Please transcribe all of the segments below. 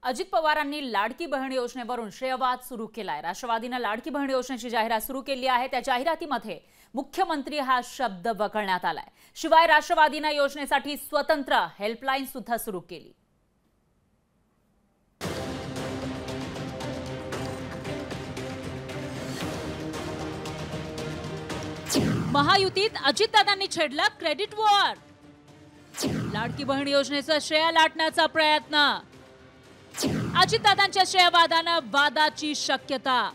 अजित पवारांनी लाडकी बहीण योजनेवरून श्रेयवाद सुरू केलाय। राष्ट्रवादीने लाडकी बहीण योजनेची जाहिरात सुरू केली आहे। त्या जाहिरातीमध्ये मुख्यमंत्री हा शब्द वगळण्यात आलाय। शिवाय राष्ट्रवादीने योजनेसाठी स्वतंत्र हेल्पलाईन सुद्धा सुरू केली। महायुतीत अजितदादांनी छेडला क्रेडिट वॉर। लाडकी बहीण योजनेचं श्रेय लाटण्याचा प्रयत्न। अजितदादांच्या श्रेयवादाने वादाची शक्यता।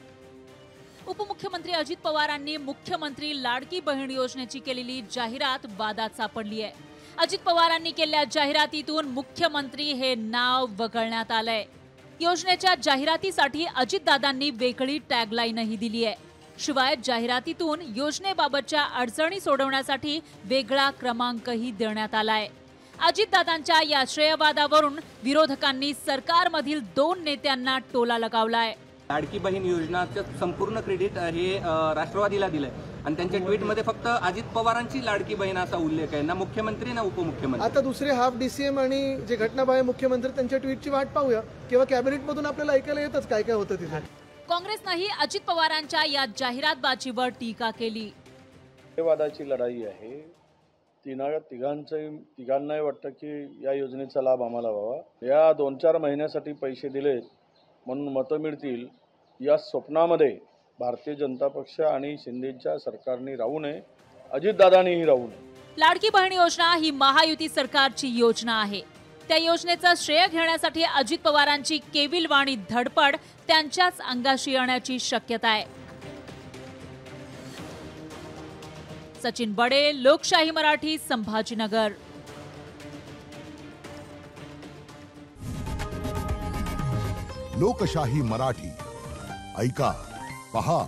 उपमुख्यमंत्री अजित पवारांनी मुख्यमंत्री लाडकी बहीण योजनेची केलेली जाहिरात वादात सापडली आहे। अजित पवारांनी केलेल्या जाहिरातीतून मुख्यमंत्री हे नाव वगळण्यात आलंय। योजनेच्या जाहिरातीसाठी अजितदादांनी वेगळी टॅगलाईनही दिली आहे। शिवाय जाहिरातीतून योजनेबाबतच्या अडचणी सोडवण्यासाठी वेगळा क्रमांकही देण्यात आलाय। अजितदादांच्या या श्रेयवादावरून विरोधकांनी सरकारमधील 2 नेत्यांना टोला लगावलाय। लाडकी बहीण योजनाचं संपूर्ण क्रेडिट हे राष्ट्रवादीला दिलंय आणि त्यांच्या ट्विटमध्ये फक्त अजित पवारांची लाडकी बहीण असा उल्लेख आहे, ना मुख्यमंत्री ना उपमुख्यमंत्री। आता दुसरे हाफ डीसीएम आणि जे घटनाबाह्य मुख्यमंत्री त्यांच्या ट्विटची वाट पाहूया किंवा कॅबिनेटमधून आपल्याला ऐकायला येतच काय काय होतं तिथे। काँग्रेसनेही अजित पवारांच्या या जाहिरातबाजीवर टीका केली। वादाची लढाई आहे। तिघांनाही वाटतं की या योजनेचा लाभ आम्हाला व्हावा। या 2-4 महिन्यासाठी पैसे दिलेत म्हणून मतं मिळतील या स्वप्नामध्ये भारतीय जनता पक्ष आणि शिंदेच्या सरकारने राहू नये, अजितदादांनीही राहू नये। लाडकी बहीण योजना ही महायुती सरकारची योजना आहे। त्या योजनेचं श्रेय घेण्यासाठी अजित पवारांची केविलवाणी धडपड त्यांच्याच अंगाशी येण्याची शक्यता आहे। सचिन बडे, लोकशाही मराठी, संभाजीनगर। लोकशाही मराठी ऐका, पहा,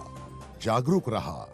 जागरूक रहा।